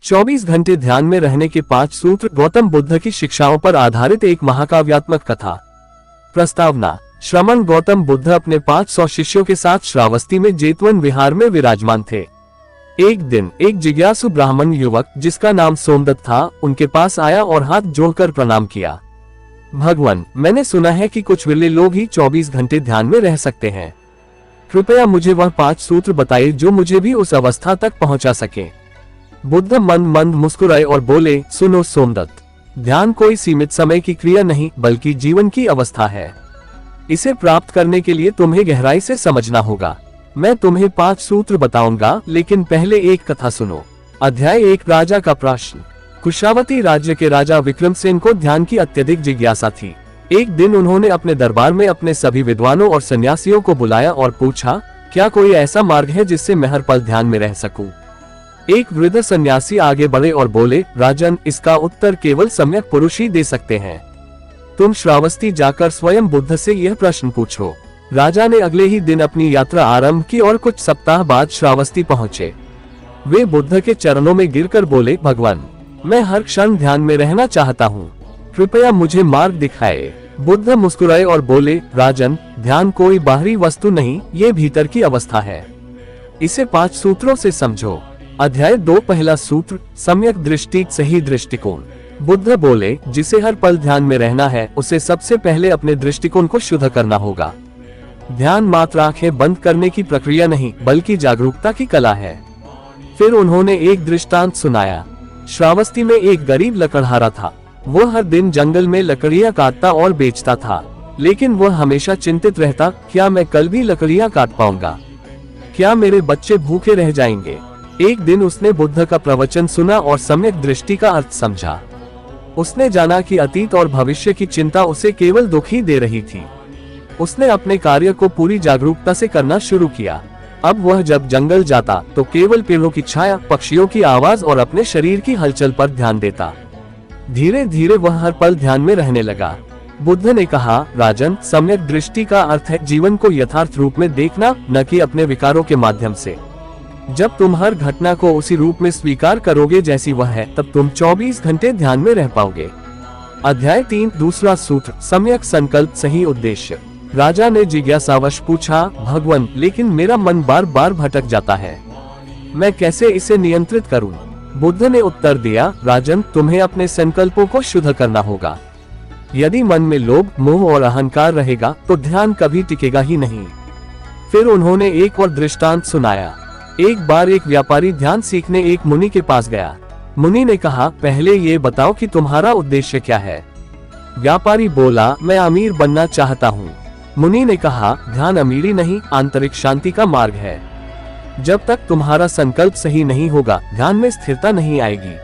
24 घंटे ध्यान में रहने के 5 सूत्र। गौतम बुद्ध की शिक्षाओं पर आधारित एक महाकाव्यात्मक कथा। प्रस्तावना। श्रमण गौतम बुद्ध अपने 500 शिष्यों के साथ श्रावस्ती में जेतवन विहार में विराजमान थे। एक दिन एक जिज्ञासु ब्राह्मण युवक जिसका नाम सोमदत्त था उनके पास आया और हाथ जोड़कर प्रणाम किया। भगवान, मैंने सुना है कि कुछ विरले लोग ही 24 घंटे ध्यान में रह सकते हैं। कृपया मुझे वह 5 सूत्र बताइए जो मुझे भी उस अवस्था तक पहुंचा सके। बुद्ध मंद मंद मुस्कुराए और बोले, सुनो सोमदत्त, ध्यान कोई सीमित समय की क्रिया नहीं बल्कि जीवन की अवस्था है। इसे प्राप्त करने के लिए तुम्हें गहराई से समझना होगा। मैं तुम्हें 5 सूत्र बताऊंगा, लेकिन पहले एक कथा सुनो। अध्याय 1। राजा का प्रश्न। कुशावती राज्य के राजा विक्रमसेन को ध्यान की अत्यधिक जिज्ञासा थी। एक दिन उन्होंने अपने दरबार में अपने सभी विद्वानों और सन्यासियों को बुलाया और पूछा, क्या कोई ऐसा मार्ग है जिससे मैं हर पल ध्यान में रह सकूं? एक वृद्ध सन्यासी आगे बढ़े और बोले, राजन, इसका उत्तर केवल सम्यक पुरुष ही दे सकते हैं। तुम श्रावस्ती जाकर स्वयं बुद्ध से यह प्रश्न पूछो। राजा ने अगले ही दिन अपनी यात्रा आरंभ की और कुछ सप्ताह बाद श्रावस्ती पहुंचे। वे बुद्ध के चरणों में गिरकर बोले, भगवान, मैं हर क्षण ध्यान में रहना चाहता हूँ, कृपया मुझे मार्ग दिखाए। बुद्ध मुस्कुराए और बोले, राजन, ध्यान कोई बाहरी वस्तु नहीं, ये भीतर की अवस्था है। इसे 5 सूत्रों से समझो। अध्याय 2। पहला सूत्र, सम्यक दृष्टि, सही दृष्टिकोण। बुद्ध बोले, जिसे हर पल ध्यान में रहना है उसे सबसे पहले अपने दृष्टिकोण को शुद्ध करना होगा। ध्यान मात्र आंखें बंद करने की प्रक्रिया नहीं बल्कि जागरूकता की कला है। फिर उन्होंने एक दृष्टांत सुनाया। श्रावस्ती में एक गरीब लकड़हारा था। वह हर दिन जंगल में लकड़ियां काटता और बेचता था, लेकिन वह हमेशा चिंतित रहता, क्या मैं कल भी लकड़ियां काट पाऊंगा? क्या मेरे बच्चे भूखे रह जाएंगे? एक दिन उसने बुद्ध का प्रवचन सुना और सम्यक दृष्टि का अर्थ समझा। उसने जाना कि अतीत और भविष्य की चिंता उसे केवल दुख ही दे रही थी। उसने अपने कार्य को पूरी जागरूकता से करना शुरू किया। अब वह जब जंगल जाता तो केवल पेड़ों की छाया, पक्षियों की आवाज और अपने शरीर की हलचल पर ध्यान देता। धीरे धीरे वह हर पल ध्यान में रहने लगा। बुद्ध ने कहा, राजन, सम्यक दृष्टि का अर्थ है जीवन को यथार्थ रूप में देखना, न कि अपने विकारों के माध्यम से। जब तुम हर घटना को उसी रूप में स्वीकार करोगे जैसी वह है, तब तुम 24 घंटे ध्यान में रह पाओगे। अध्याय 3। दूसरा सूत्र, सम्यक संकल्प, सही उद्देश्य। राजा ने जिज्ञासावश पूछा, भगवान, लेकिन मेरा मन बार बार भटक जाता है, मैं कैसे इसे नियंत्रित करूं? बुद्ध ने उत्तर दिया, राजन, तुम्हें अपने संकल्पों को शुद्ध करना होगा। यदि मन में लोभ, मोह और अहंकार रहेगा तो ध्यान कभी टिकेगा ही नहीं। फिर उन्होंने एक और दृष्टांत सुनाया। एक बार एक व्यापारी ध्यान सीखने एक मुनि के पास गया। मुनि ने कहा, पहले ये बताओ कि तुम्हारा उद्देश्य क्या है? व्यापारी बोला, मैं अमीर बनना चाहता हूँ। मुनि ने कहा, ध्यान अमीरी नहीं, आंतरिक शांति का मार्ग है। जब तक तुम्हारा संकल्प सही नहीं होगा, ध्यान में स्थिरता नहीं आएगी।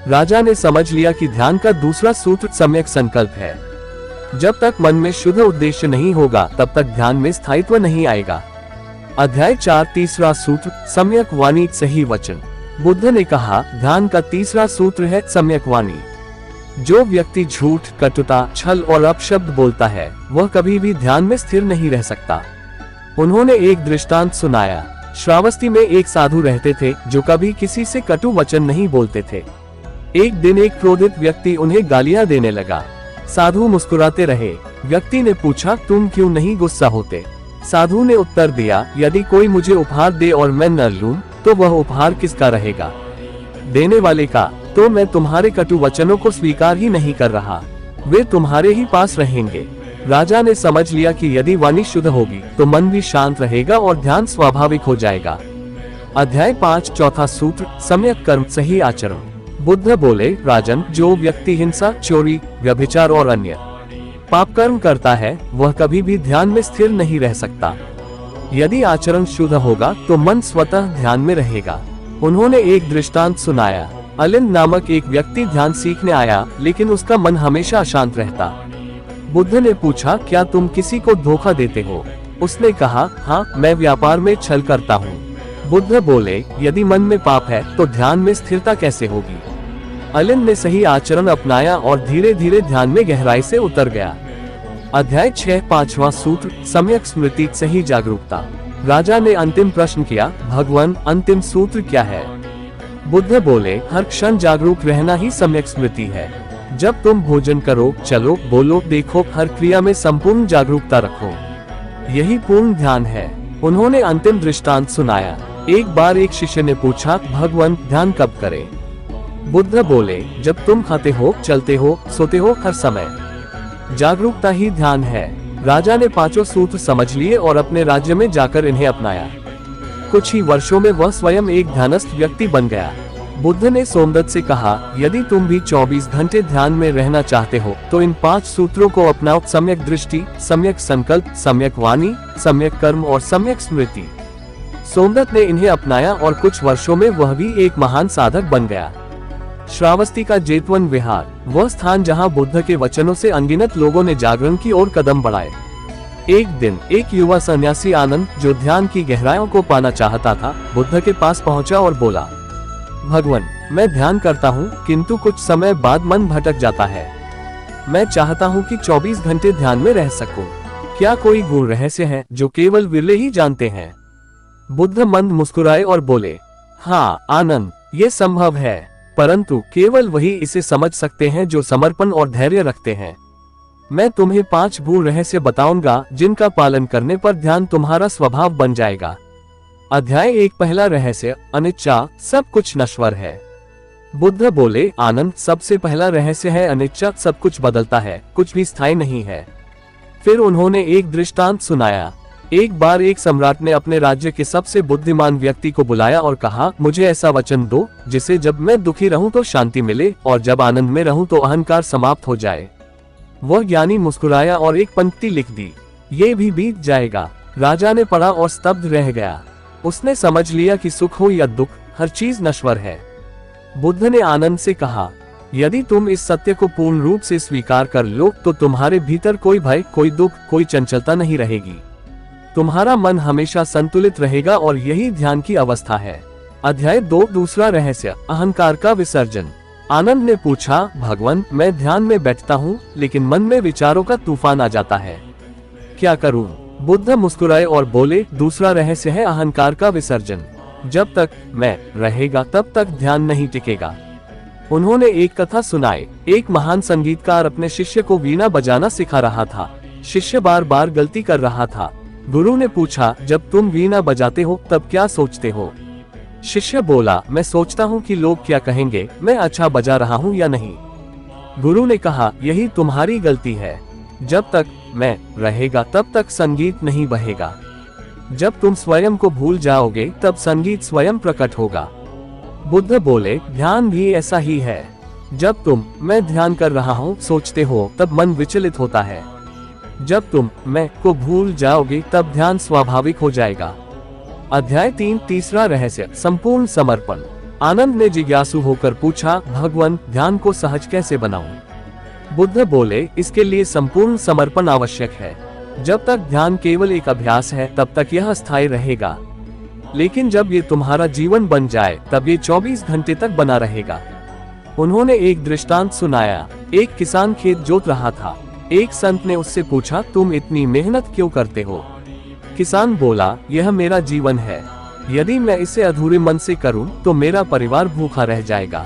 राजा ने समझ लिया कि ध्यान का दूसरा सूत्र सम्यक संकल्प है। जब तक मन में शुद्ध उद्देश्य नहीं होगा, तब तक ध्यान में स्थायित्व नहीं आएगा। अध्याय 4। तीसरा सूत्र, सम्यक वाणी, सही वचन। बुद्ध ने कहा, ध्यान का तीसरा सूत्र है सम्यक वाणी। जो व्यक्ति झूठ, कटुता, छल और अपशब्द बोलता है, वह कभी भी ध्यान में स्थिर नहीं रह सकता। उन्होंने एक दृष्टांत सुनाया। श्रावस्ती में एक साधु रहते थे जो कभी किसी से कटु वचन नहीं बोलते थे। एक दिन एक क्रोधित व्यक्ति उन्हें गालियां देने लगा। साधु मुस्कुराते रहे। व्यक्ति ने पूछा, तुम क्यों नहीं गुस्सा होते? साधु ने उत्तर दिया, यदि कोई मुझे उपहार दे और मैं न लूं, तो वह उपहार किसका रहेगा? देने वाले का। तो मैं तुम्हारे कटु वचनों को स्वीकार ही नहीं कर रहा, वे तुम्हारे ही पास रहेंगे। राजा ने समझ लिया कि यदि वाणी शुद्ध होगी तो मन भी शांत रहेगा और ध्यान स्वाभाविक हो जाएगा। अध्याय 5। चौथा सूत्र, सम्यक कर्म, सही आचरण। बुद्ध बोले, राजन, जो व्यक्ति हिंसा, चोरी, व्यभिचार और अन्य पाप कर्म करता है, वह कभी भी ध्यान में स्थिर नहीं रह सकता। यदि आचरण शुद्ध होगा तो मन स्वतः ध्यान में रहेगा। उन्होंने एक दृष्टांत सुनाया। अलिंद नामक एक व्यक्ति ध्यान सीखने आया, लेकिन उसका मन हमेशा अशांत रहता। बुद्ध ने पूछा, क्या तुम किसी को धोखा देते हो? उसने कहा, हाँ, मैं व्यापार में छल करता हूँ। बुद्ध बोले, यदि मन में पाप है तो ध्यान में स्थिरता कैसे होगी? अलिंद ने सही आचरण अपनाया और धीरे धीरे ध्यान में गहराई से उतर गया। अध्याय 6। पांचवा सूत्र, सम्यक स्मृति, सही जागरूकता। राजा ने अंतिम प्रश्न किया, भगवान, अंतिम सूत्र क्या है? बुद्ध बोले, हर क्षण जागरूक रहना ही सम्यक स्मृति है। जब तुम भोजन करो, चलो, बोलो, देखो, हर क्रिया में संपूर्ण जागरूकता रखो। यही पूर्ण ध्यान है। उन्होंने अंतिम दृष्टांत सुनाया। एक बार एक शिष्य ने पूछा, भगवान, ध्यान कब करें? बुद्ध बोले, जब तुम खाते हो, चलते हो, सोते हो, हर समय। जागरूकता ही ध्यान है। राजा ने पांचों सूत्र समझ लिए और अपने राज्य में जाकर इन्हें अपनाया। कुछ ही वर्षों में वह स्वयं एक ध्यानस्थ व्यक्ति बन गया। बुद्ध ने सोमदत्त से कहा, यदि तुम भी 24 घंटे ध्यान में रहना चाहते हो तो इन 5 सूत्रों को अपनाओ। सम्यक दृष्टि, सम्यक संकल्प, सम्यक वाणी, सम्यक कर्म और सम्यक स्मृति। सोमदत्त ने इन्हें अपनाया और कुछ वर्षों में वह भी एक महान साधक बन गया। श्रावस्ती का जेतवन विहार, वह स्थान जहां बुद्ध के वचनों से अनगिनत लोगों ने जागरण की ओर कदम बढ़ाए। एक दिन एक युवा सन्यासी आनंद, जो ध्यान की गहराइयों को पाना चाहता था, बुद्ध के पास पहुंचा और बोला, भगवान, मैं ध्यान करता हूँ, किंतु कुछ समय बाद मन भटक जाता है। मैं चाहता हूँ कि 24 घंटे ध्यान में रह सकूं। क्या कोई गूढ़ रहस्य है जो केवल विरले ही जानते हैं? बुद्ध मंद मुस्कुराए और बोले, हाँ आनंद, ये संभव है, परंतु केवल वही इसे समझ सकते हैं जो समर्पण और धैर्य रखते हैं। मैं तुम्हें 5 गूढ़ रहस्य बताऊंगा, जिनका पालन करने पर ध्यान तुम्हारा स्वभाव बन जाएगा। अध्याय 1, पहला रहस्य, अनिच्चा, सब कुछ नश्वर है। बुद्ध बोले, आनंद, सबसे पहला रहस्य है अनिच्चा, सब कुछ बदलता है, कुछ भी स्थायी नहीं है। फिर उन्होंने एक दृष्टांत सुनाया। एक बार एक सम्राट ने अपने राज्य के सबसे बुद्धिमान व्यक्ति को बुलाया और कहा, मुझे ऐसा वचन दो जिसे जब मैं दुखी रहूं तो शांति मिले और जब आनंद में रहूं तो अहंकार समाप्त हो जाए। वह ज्ञानी मुस्कुराया और एक पंक्ति लिख दी, ये भी बीत जाएगा। राजा ने पढ़ा और स्तब्ध रह गया। उसने समझ लिया कि सुख हो या दुख, हर चीज नश्वर है। बुद्ध ने आनंद से कहा, यदि तुम इस सत्य को पूर्ण रूप से स्वीकार कर लो तो तुम्हारे भीतर कोई भय, कोई दुख, कोई चंचलता नहीं रहेगी। तुम्हारा मन हमेशा संतुलित रहेगा और यही ध्यान की अवस्था है। अध्याय 2, दूसरा रहस्य, अहंकार का विसर्जन। आनंद ने पूछा, भगवान, मैं ध्यान में बैठता हूँ लेकिन मन में विचारों का तूफान आ जाता है, क्या करूँ? बुद्ध मुस्कुराए और बोले, दूसरा रहस्य है अहंकार का विसर्जन। जब तक मैं रहेगा तब तक ध्यान नहीं टिकेगा। उन्होंने एक कथा सुनाई। एक महान संगीतकार अपने शिष्य को वीणा बजाना सिखा रहा था। शिष्य बार बार गलती कर रहा था। गुरु ने पूछा, जब तुम वीणा बजाते हो तब क्या सोचते हो? शिष्य बोला, मैं सोचता हूँ कि लोग क्या कहेंगे, मैं अच्छा बजा रहा हूँ या नहीं। गुरु ने कहा, यही तुम्हारी गलती है। जब तक मैं रहेगा तब तक संगीत नहीं बहेगा। जब तुम स्वयं को भूल जाओगे तब संगीत स्वयं प्रकट होगा। बुद्ध बोले, ध्यान भी ऐसा ही है। जब तुम मैं ध्यान कर रहा हूँ सोचते हो तब मन विचलित होता है। जब तुम मैं को भूल जाओगे तब ध्यान स्वाभाविक हो जाएगा। अध्याय 3, तीसरा रहस्य, संपूर्ण समर्पण। आनंद ने जिज्ञासु होकर पूछा, भगवान, ध्यान को सहज कैसे बनाऊं? बुद्ध बोले, इसके लिए संपूर्ण समर्पण आवश्यक है। जब तक ध्यान केवल एक अभ्यास है तब तक यह स्थायी रहेगा, लेकिन जब ये तुम्हारा जीवन बन जाए तब ये 24 घंटे तक बना रहेगा। उन्होंने एक दृष्टांत सुनाया। एक किसान खेत जोत रहा था। एक संत ने उससे पूछा, तुम इतनी मेहनत क्यों करते हो? किसान बोला, यह मेरा जीवन है, यदि मैं इसे अधूरे मन से करूं तो मेरा परिवार भूखा रह जाएगा।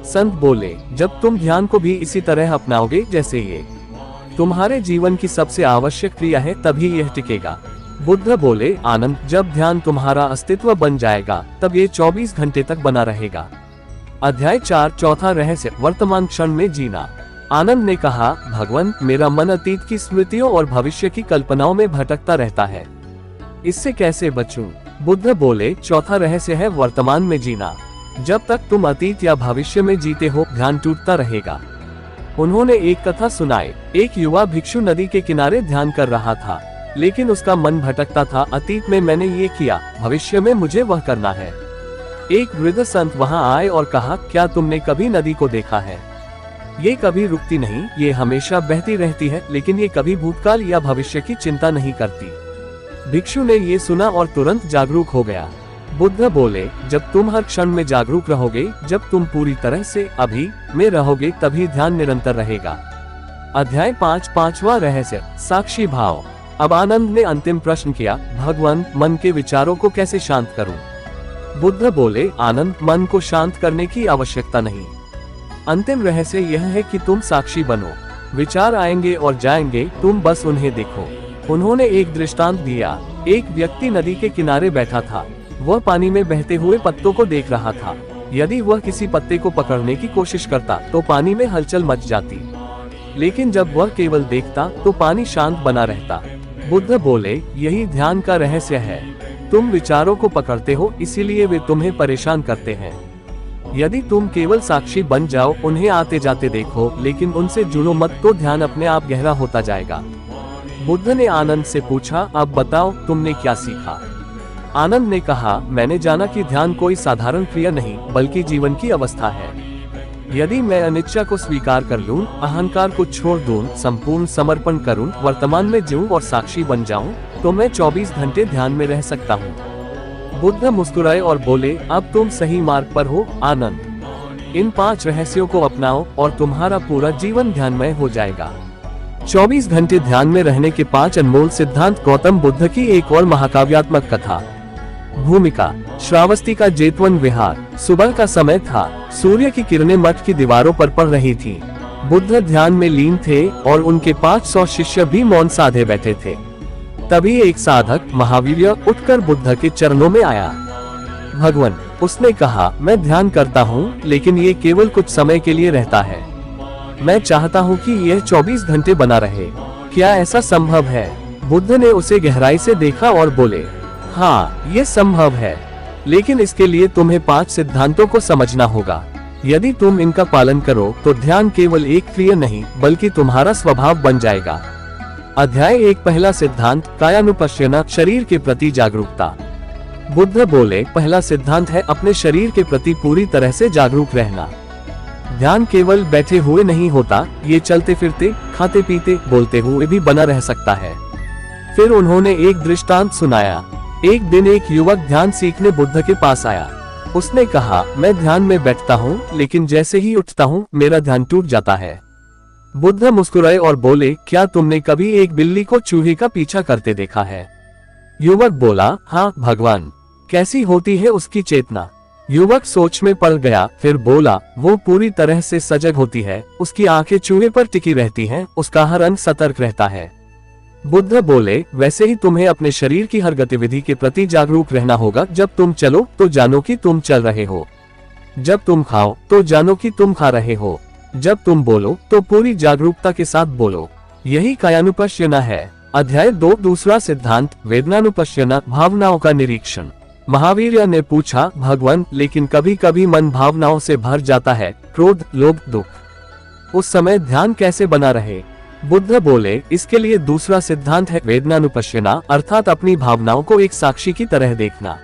संत बोले, जब तुम ध्यान को भी इसी तरह अपनाओगे जैसे ये तुम्हारे जीवन की सबसे आवश्यक क्रिया है, तभी यह टिकेगा। बुद्ध बोले, आनंद, जब ध्यान तुम्हारा अस्तित्व बन जाएगा तब ये 24 घंटे तक बना रहेगा। अध्याय 4, चौथा रहस्य, वर्तमान क्षण में जीना। आनंद ने कहा, भगवान, मेरा मन अतीत की स्मृतियों और भविष्य की कल्पनाओं में भटकता रहता है, इससे कैसे बचूं? बुद्ध बोले, चौथा रहस्य है वर्तमान में जीना। जब तक तुम अतीत या भविष्य में जीते हो ध्यान टूटता रहेगा। उन्होंने एक कथा सुनाई। एक युवा भिक्षु नदी के किनारे ध्यान कर रहा था, लेकिन उसका मन भटकता था। अतीत में मैंने ये किया, भविष्य में मुझे वह करना है। एक वृद्ध संत वहां आए और कहा, क्या तुमने कभी नदी को देखा है? ये कभी रुकती नहीं, ये हमेशा बहती रहती है, लेकिन ये कभी भूतकाल या भविष्य की चिंता नहीं करती। भिक्षु ने ये सुना और तुरंत जागरूक हो गया। बुद्ध बोले, जब तुम हर क्षण में जागरूक रहोगे, जब तुम पूरी तरह से अभी में रहोगे, तभी ध्यान निरंतर रहेगा। अध्याय 5, पांचवा रहस्य, साक्षी भाव। अब आनंद ने अंतिम प्रश्न किया, भगवान, मन के विचारों को कैसे शांत करूं? बुद्ध बोले, आनंद, मन को शांत करने की आवश्यकता नहीं। अंतिम रहस्य यह है कि तुम साक्षी बनो। विचार आएंगे और जाएंगे, तुम बस उन्हें देखो। उन्होंने एक दृष्टांत दिया। एक व्यक्ति नदी के किनारे बैठा था। वह पानी में बहते हुए पत्तों को देख रहा था। यदि वह किसी पत्ते को पकड़ने की कोशिश करता तो पानी में हलचल मच जाती, लेकिन जब वह केवल देखता तो पानी शांत बना रहता। बुद्ध बोले, यही ध्यान का रहस्य है। तुम विचारों को पकड़ते हो, इसीलिए वे तुम्हें परेशान करते हैं। यदि तुम केवल साक्षी बन जाओ, उन्हें आते जाते देखो, लेकिन उनसे जुड़ो मत, तो ध्यान अपने आप गहरा होता जाएगा। बुद्ध ने आनंद से पूछा, अब बताओ तुमने क्या सीखा? आनंद ने कहा, मैंने जाना कि ध्यान कोई साधारण क्रिया नहीं, बल्कि जीवन की अवस्था है। यदि मैं अनिच्छा को स्वीकार कर लूं, अहंकार को छोड़ दूं, संपूर्ण समर्पण करूं, वर्तमान में जीऊं और साक्षी बन जाऊं, तो मैं 24 घंटे ध्यान में रह सकता हूं। बुद्ध मुस्कुराए और बोले, अब तुम सही मार्ग पर हो आनंद। इन 5 रहस्यों को अपनाओ और तुम्हारा पूरा जीवन ध्यानमय हो जाएगा। 24 घंटे ध्यान में रहने के 5 अनमोल सिद्धांत। गौतम बुद्ध की एक और महाकाव्यात्मक कथा। भूमिका, श्रावस्ती का जेतवन विहार। सुबह का समय था। सूर्य की किरणें मठ की दीवारों पर पड़ रही थीं। बुद्ध ध्यान में लीन थे और उनके 500 शिष्य भी मौन साधे बैठे थे। तभी एक साधक महावीर उठकर बुद्ध के चरणों में आया। भगवान, उसने कहा, मैं ध्यान करता हूँ, लेकिन ये केवल कुछ समय के लिए रहता है। मैं चाहता हूँ कि यह 24 घंटे बना रहे। क्या ऐसा संभव है? बुद्ध ने उसे गहराई से देखा और बोले, हाँ, ये संभव है, लेकिन इसके लिए तुम्हें 5 सिद्धांतों को समझना होगा। यदि तुम इनका पालन करो तो ध्यान केवल एक क्रिया नहीं, बल्कि तुम्हारा स्वभाव बन जाएगा। अध्याय 1। पहला सिद्धांत, कायानुपश्यना, शरीर के प्रति जागरूकता। बुद्ध बोले, पहला सिद्धांत है अपने शरीर के प्रति पूरी तरह से जागरूक रहना। ध्यान केवल बैठे हुए नहीं होता, ये चलते फिरते, खाते पीते, बोलते हुए भी बना रह सकता है। फिर उन्होंने एक दृष्टांत सुनाया। एक दिन एक युवक ध्यान सीखने बुद्ध के पास आया। उसने कहा, मैं ध्यान में बैठता हूँ, लेकिन जैसे ही उठता हूँ मेरा ध्यान टूट जाता है। बुद्ध मुस्कुराए और बोले, क्या तुमने कभी एक बिल्ली को चूहे का पीछा करते देखा है? युवक बोला, हाँ भगवान। कैसी होती है उसकी चेतना? युवक सोच में पड़ गया, फिर बोला, वो पूरी तरह से सजग होती है, उसकी आंखें चूहे पर टिकी रहती हैं, उसका हर अंग सतर्क रहता है। बुद्ध बोले, वैसे ही तुम्हें अपने शरीर की हर गतिविधि के प्रति जागरूक रहना होगा। जब तुम चलो तो जानो कि तुम चल रहे हो। जब तुम खाओ तो जानो कि तुम खा रहे हो। जब तुम बोलो तो पूरी जागरूकता के साथ बोलो। यही कायानुपश्यना है। अध्याय 2। दूसरा सिद्धांत, वेदनानुपश्यना, भावनाओं का निरीक्षण। महावीर ने पूछा, भगवान, लेकिन कभी कभी मन भावनाओं से भर जाता है, क्रोध, लोभ, दुख। उस समय ध्यान कैसे बना रहे? बुद्ध बोले, इसके लिए दूसरा सिद्धांत है वेदनानुपश्यना, अर्थात अपनी भावनाओं को एक साक्षी की तरह देखना।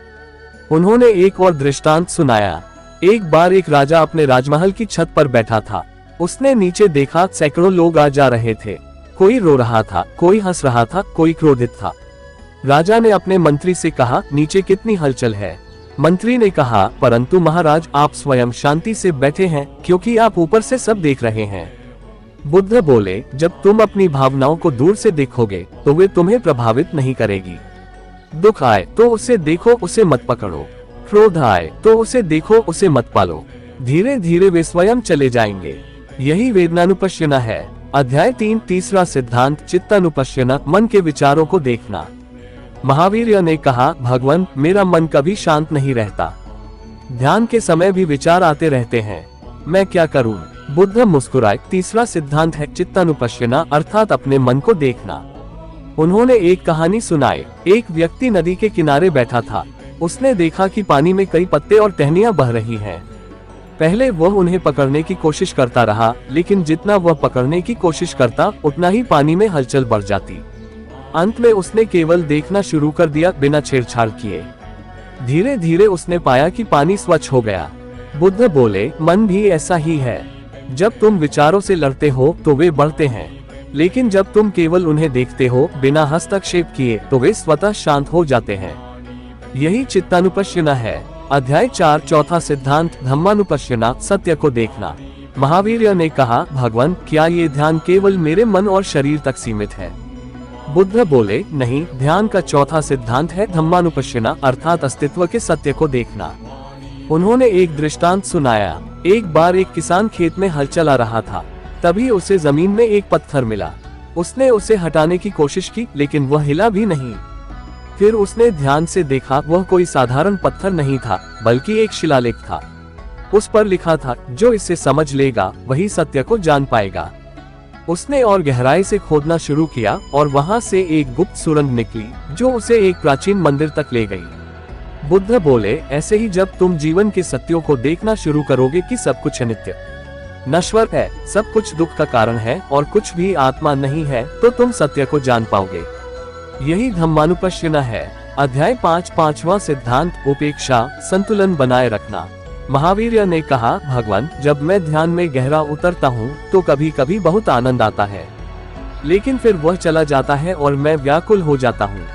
उन्होंने एक और दृष्टांत सुनाया। एक बार एक राजा अपने राजमहल की छत पर बैठा था। उसने नीचे देखा, सैकड़ों लोग आ जा रहे थे। कोई रो रहा था, कोई हंस रहा था, कोई क्रोधित था। राजा ने अपने मंत्री से कहा, नीचे कितनी हलचल है? मंत्री ने कहा, परंतु महाराज, आप स्वयं शांति से बैठे हैं, क्योंकि आप ऊपर से सब देख रहे हैं। बुद्ध बोले, जब तुम अपनी भावनाओं को दूर से देखोगे तो वे तुम्हें प्रभावित नहीं करेगी। दुख आए तो उसे देखो, उसे मत पकड़ो। क्रोध आए तो उसे देखो, उसे मत पालो। धीरे धीरे वे स्वयं चले जाएंगे। यही वेदनानुपश्यना है। अध्याय 3। तीसरा सिद्धांत, चित्तानुपश्यना, मन के विचारों को देखना। महावीर ने कहा, भगवान, मेरा मन कभी शांत नहीं रहता। ध्यान के समय भी विचार आते रहते हैं, मैं क्या करूं? बुद्ध मुस्कुराए। तीसरा सिद्धांत है चित्तानुपश्यना, अर्थात अपने मन को देखना। उन्होंने एक कहानी सुनाई। एक व्यक्ति नदी के किनारे बैठा था। उसने देखा कि पानी में कई पत्ते और टहनियां बह रही हैं। पहले वह उन्हें पकड़ने की कोशिश करता रहा, लेकिन जितना वह पकड़ने की कोशिश करता, उतना ही पानी में हलचल बढ़ जाती। अंत में उसने केवल देखना शुरू कर दिया, बिना छेड़छाड़ किए। धीरे धीरे उसने पाया कि पानी स्वच्छ हो गया। बुद्ध बोले, मन भी ऐसा ही है। जब तुम विचारों से लड़ते हो तो वे बढ़ते हैं, लेकिन जब तुम केवल उन्हें देखते हो बिना हस्तक्षेप किए, तो वे स्वतः शांत हो जाते हैं। यही चित्तानुपश्यना है। अध्याय 4। चौथा सिद्धांत, धम्मानुपश्यना, सत्य को देखना। महावीर ने कहा, भगवान, क्या ये ध्यान केवल मेरे मन और शरीर तक सीमित है? बुद्ध बोले, नहीं, ध्यान का चौथा सिद्धांत है धम्मानुपश्यना, अर्थात अस्तित्व के सत्य को देखना। उन्होंने एक दृष्टांत सुनाया। एक बार एक किसान खेत में हल चला रहा था, तभी उसे जमीन में एक पत्थर मिला। उसने उसे हटाने की कोशिश की, लेकिन वह हिला भी नहीं। फिर उसने ध्यान से देखा, वह कोई साधारण पत्थर नहीं था, बल्कि एक शिलालेख था। उस पर लिखा था, जो इसे समझ लेगा वही सत्य को जान पाएगा। उसने और गहराई से खोदना शुरू किया और वहां से एक गुप्त सुरंग निकली, जो उसे एक प्राचीन मंदिर तक ले गई। बुद्ध बोले, ऐसे ही जब तुम जीवन के सत्यों को देखना शुरू करोगे कि सब कुछ अनित्य, नश्वर है, सब कुछ दुख का कारण है और कुछ भी आत्मा नहीं है, तो तुम सत्य को जान पाओगे। यही धम्मानुपश्यना है। अध्याय 5, पांचवा सिद्धांत, उपेक्षा, संतुलन बनाए रखना। महावीर ने कहा, भगवान, जब मैं ध्यान में गहरा उतरता हूँ तो कभी कभी बहुत आनंद आता है, लेकिन फिर वह चला जाता है और मैं व्याकुल हो जाता हूँ।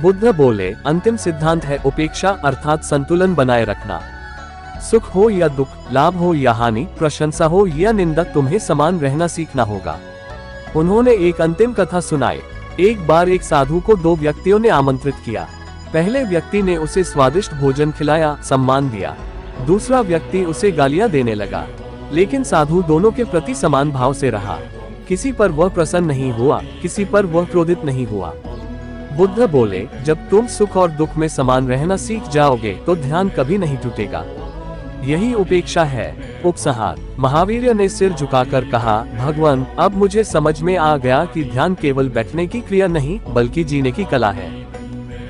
बुद्ध बोले, अंतिम सिद्धांत है उपेक्षा, अर्थात संतुलन बनाए रखना। सुख हो या दुख, लाभ हो या हानि, प्रशंसा हो या निंदा, तुम्हें समान रहना सीखना होगा। उन्होंने एक अंतिम कथा सुनाई। एक बार एक साधु को दो व्यक्तियों ने आमंत्रित किया। पहले व्यक्ति ने उसे स्वादिष्ट भोजन खिलाया, सम्मान दिया। दूसरा व्यक्ति उसे गालियां देने लगा, लेकिन साधु दोनों के प्रति समान भाव से रहा। किसी पर वह प्रसन्न नहीं हुआ, किसी पर वह क्रोधित नहीं हुआ। बुद्ध बोले, जब तुम सुख और दुख में समान रहना सीख जाओगे तो ध्यान कभी नहीं टूटेगा। यही उपेक्षा है। उपसंहार। महावीर ने सिर झुकाकर कहा, भगवान, अब मुझे समझ में आ गया कि ध्यान केवल बैठने की क्रिया नहीं, बल्कि जीने की कला है।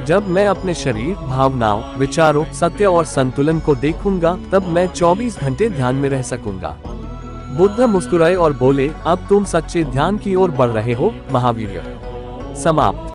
जब मैं अपने शरीर, भावनाओं, विचारों, सत्य और संतुलन को देखूंगा, तब मैं 24 घंटे ध्यान में रह सकूंगा। बुद्ध मुस्कुराए और बोले, अब तुम सच्चे ध्यान की ओर बढ़ रहे हो, महावीर। समाप्त।